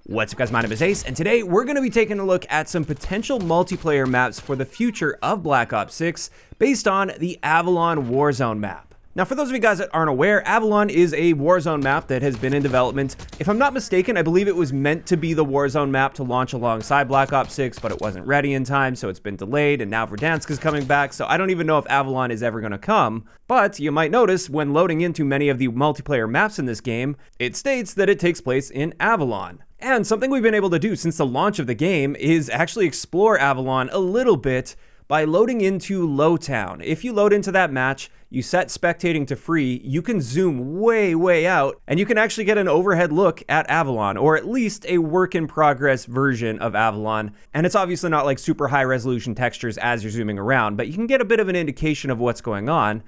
What's up guys, my name is Ace, and today we're going to be taking a look at some potential multiplayer maps for the future of Black Ops 6 based on the Avalon Warzone map. Now for those of you guys that aren't aware, Avalon is a Warzone map that has been in development. If I'm not mistaken, I believe it was meant to be the Warzone map to launch alongside Black Ops 6, but it wasn't ready in time, so it's been delayed, and now Verdansk is coming back, so I don't even know if Avalon is ever going to come. But you might notice when loading into many of the multiplayer maps in this game, it states that it takes place in Avalon. And something we've been able to do since the launch of the game is actually explore Avalon a little bit by loading into Lowtown. If you load into that match, you set spectating to free, you can zoom way out, and you can actually get an overhead look at Avalon, or at least a work in progress version of Avalon. And it's obviously not like super high resolution textures as you're zooming around, but you can get a bit of an indication of what's going on.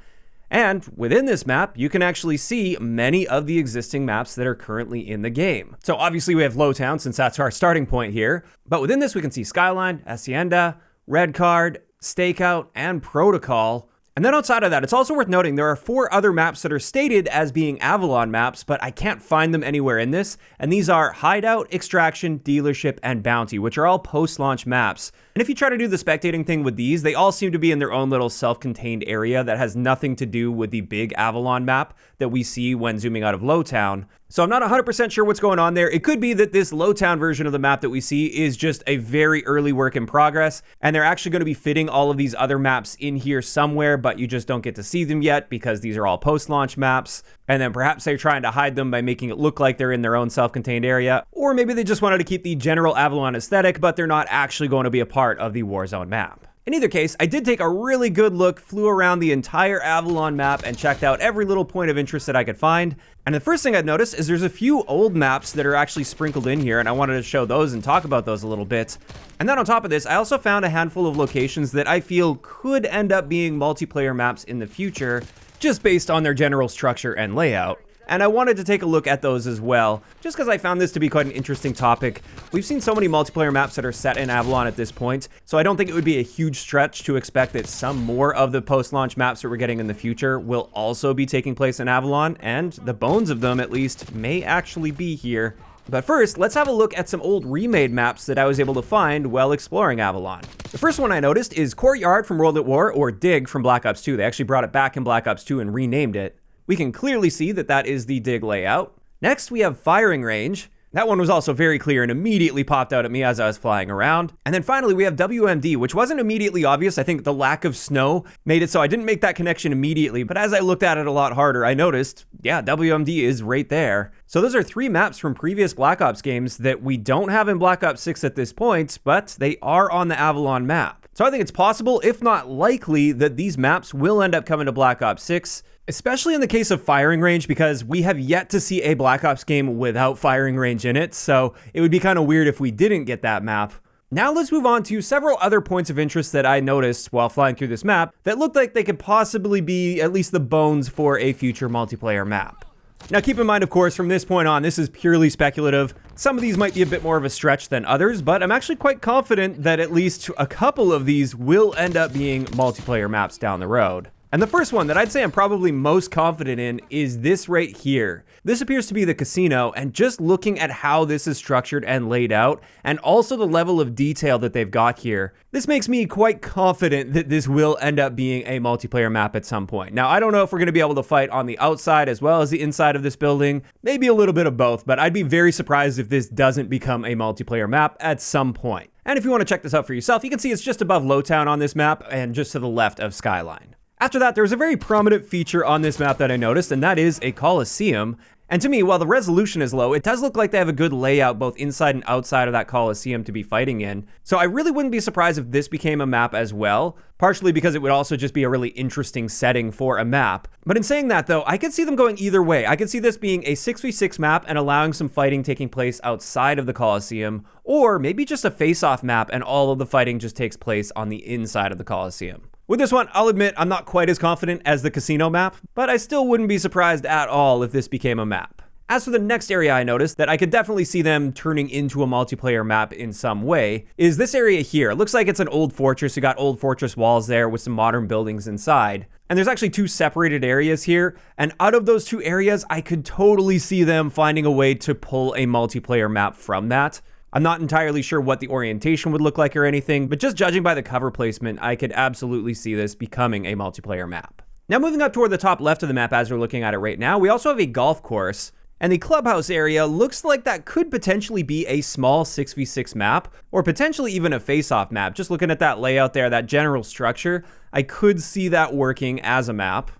And within this map, you can actually see many of the existing maps that are currently in the game. So obviously we have Lowtown since that's our starting point here, but within this we can see Skyline, Hacienda, Red Card, Stakeout, and Protocol. And then outside of that, it's also worth noting there are 4 other maps that are stated as being Avalon maps, but I can't find them anywhere in this. And these are Hideout, Extraction, Dealership, and Bounty, which are all post-launch maps. And if you try to do the spectating thing with these, they all seem to be in their own little self-contained area that has nothing to do with the big Avalon map that we see when zooming out of Lowtown. So I'm not 100% sure what's going on there. It could be that this Lowtown version of the map that we see is just a very early work in progress, and they're actually going to be fitting all of these other maps in here somewhere, but you just don't get to see them yet because these are all post-launch maps. And then perhaps they're trying to hide them by making it look like they're in their own self-contained area. Or maybe they just wanted to keep the general Avalon aesthetic, but they're not actually going to be a part of the Warzone map. In either case, I did take a really good look, flew around the entire Avalon map, and checked out every little point of interest that I could find. And the first thing I'd noticed is there's a few old maps that are actually sprinkled in here, and I wanted to show those and talk about those a little bit. And then on top of this, I also found a handful of locations that I feel could end up being multiplayer maps in the future, just based on their general structure and layout. And I wanted to take a look at those as well, just because I found this to be quite an interesting topic. We've seen so many multiplayer maps that are set in Avalon at this point, so I don't think it would be a huge stretch to expect that some more of the post-launch maps that we're getting in the future will also be taking place in Avalon, and the bones of them, at least, may actually be here. But first, let's have a look at some old remade maps that I was able to find while exploring Avalon. The first one I noticed is Courtyard from World at War, or Dig from Black Ops 2. They actually brought it back in Black Ops 2 and renamed it. We can clearly see that that is the Dig layout. Next, we have Firing Range. That one was also very clear and immediately popped out at me as I was flying around. And then finally, we have WMD, which wasn't immediately obvious. I think the lack of snow made it so I didn't make that connection immediately. But as I looked at it a lot harder, I noticed, yeah, WMD is right there. So those are 3 maps from previous Black Ops games that we don't have in Black Ops 6 at this point, but they are on the Avalon map. So I think it's possible, if not likely, that these maps will end up coming to Black Ops 6, especially in the case of Firing Range, because we have yet to see a Black Ops game without Firing Range in it, so it would be kind of weird if we didn't get that map. Now let's move on to several other points of interest that I noticed while flying through this map that looked like they could possibly be at least the bones for a future multiplayer map. Now keep in mind, of course, from this point on, this is purely speculative. Some of these might be a bit more of a stretch than others, but I'm actually quite confident that at least a couple of these will end up being multiplayer maps down the road. And the first one that I'd say I'm probably most confident in is this right here. This appears to be the casino, and just looking at how this is structured and laid out, and also the level of detail that they've got here, this makes me quite confident that this will end up being a multiplayer map at some point. Now, I don't know if we're going to be able to fight on the outside as well as the inside of this building, maybe a little bit of both, but I'd be very surprised if this doesn't become a multiplayer map at some point. And if you want to check this out for yourself, you can see it's just above Lowtown on this map and just to the left of Skyline. After that, there's a very prominent feature on this map that I noticed, and that is a Coliseum. And to me, while the resolution is low, it does look like they have a good layout both inside and outside of that Coliseum to be fighting in. So I really wouldn't be surprised if this became a map as well, partially because it would also just be a really interesting setting for a map. But in saying that though, I could see them going either way. I could see this being a 6v6 map and allowing some fighting taking place outside of the Coliseum, or maybe just a face-off map and all of the fighting just takes place on the inside of the Coliseum. With this one, I'll admit I'm not quite as confident as the casino map, but I still wouldn't be surprised at all if this became a map. As for the next area I noticed that I could definitely see them turning into a multiplayer map in some way is this area here. It looks like it's an old fortress. You got old fortress walls there with some modern buildings inside. And there's actually two separated areas here. And out of those two areas, I could totally see them finding a way to pull a multiplayer map from that. I'm not entirely sure what the orientation would look like or anything, but just judging by the cover placement, I could absolutely see this becoming a multiplayer map. Now moving up toward the top left of the map as we're looking at it right now, we also have a golf course. And the clubhouse area looks like that could potentially be a small 6v6 map, or potentially even a face-off map. Just looking at that layout there, that general structure, I could see that working as a map.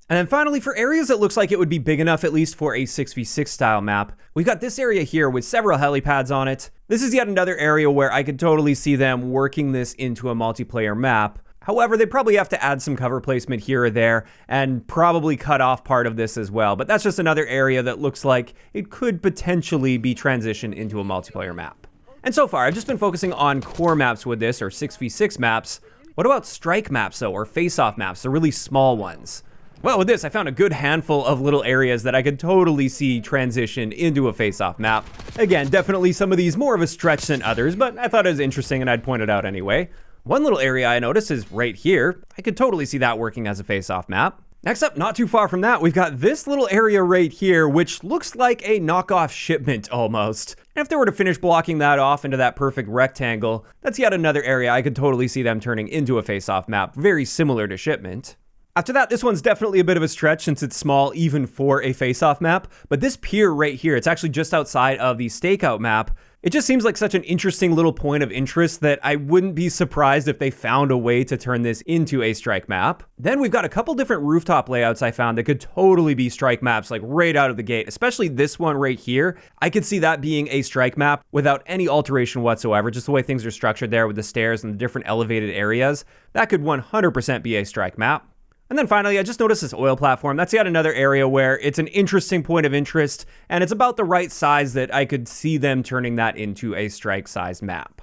And then finally, for areas that looks like it would be big enough at least for a 6v6 style map, we've got this area here with several helipads on it. This is yet another area where I could totally see them working this into a multiplayer map. However, they probably have to add some cover placement here or there and probably cut off part of this as well. But that's just another area that looks like it could potentially be transitioned into a multiplayer map. And so far, I've just been focusing on core maps with this, or 6v6 maps. What about strike maps though, or face-off maps, the really small ones? Well, with this, I found a good handful of little areas that I could totally see transition into a face-off map. Again, definitely some of these more of a stretch than others, but I thought it was interesting and I'd point it out anyway. One little area I noticed is right here. I could totally see that working as a face-off map. Next up, not too far from that, we've got this little area right here, which looks like a knockoff shipment almost. And if they were to finish blocking that off into that perfect rectangle, that's yet another area I could totally see them turning into a face-off map, very similar to shipment. After that, this one's definitely a bit of a stretch since it's small even for a face-off map, but this pier right here, it's actually just outside of the stakeout map. It just seems like such an interesting little point of interest that I wouldn't be surprised if they found a way to turn this into a strike map. Then we've got a couple different rooftop layouts I found that could totally be strike maps, like right out of the gate, especially this one right here. I could see that being a strike map without any alteration whatsoever, just the way things are structured there with the stairs and the different elevated areas. That could 100% be a strike map. And then finally, I just noticed this oil platform. That's yet another area where it's an interesting point of interest, and it's about the right size that I could see them turning that into a strike-sized map.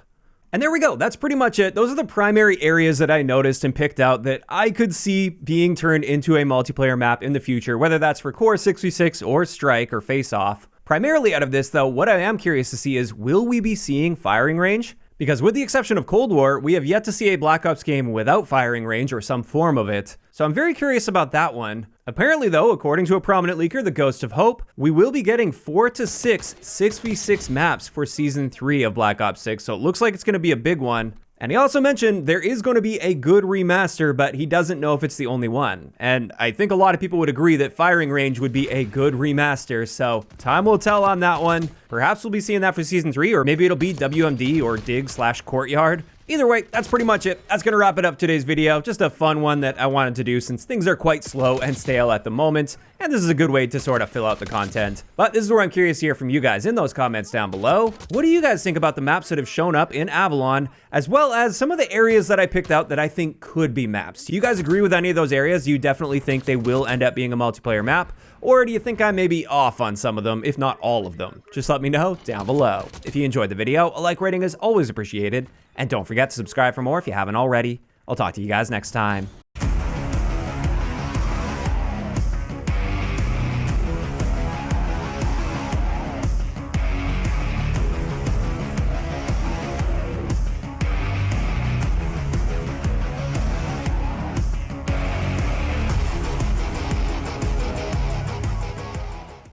And there we go. That's pretty much it. Those are the primary areas that I noticed and picked out that I could see being turned into a multiplayer map in the future, whether that's for core 6v6 or strike or face-off. Primarily out of this, though, what I am curious to see is, will we be seeing firing range? Because with the exception of Cold War, we have yet to see a Black Ops game without firing range or some form of it. So I'm very curious about that one. Apparently though, according to a prominent leaker, the Ghost of Hope, we will be getting 4 to 6 6v6 maps for Season 3 of Black Ops 6, so it looks like it's going to be a big one. And he also mentioned there is going to be a good remaster, but he doesn't know if it's the only one. And I think a lot of people would agree that firing range would be a good remaster, so time will tell on that one. Perhaps we'll be seeing that for Season 3, or maybe it'll be WMD or Dig/Courtyard. Either way, that's pretty much it. That's going to wrap it up today's video. Just a fun one that I wanted to do since things are quite slow and stale at the moment. And this is a good way to sort of fill out the content. But this is where I'm curious to hear from you guys in those comments down below. What do you guys think about the maps that have shown up in Avalon, as well as some of the areas that I picked out that I think could be maps? Do you guys agree with any of those areas? Do you definitely think they will end up being a multiplayer map? Or do you think I may be off on some of them, if not all of them? Just let me know down below. If you enjoyed the video, a like rating is always appreciated. And don't forget to subscribe for more if you haven't already. I'll talk to you guys next time.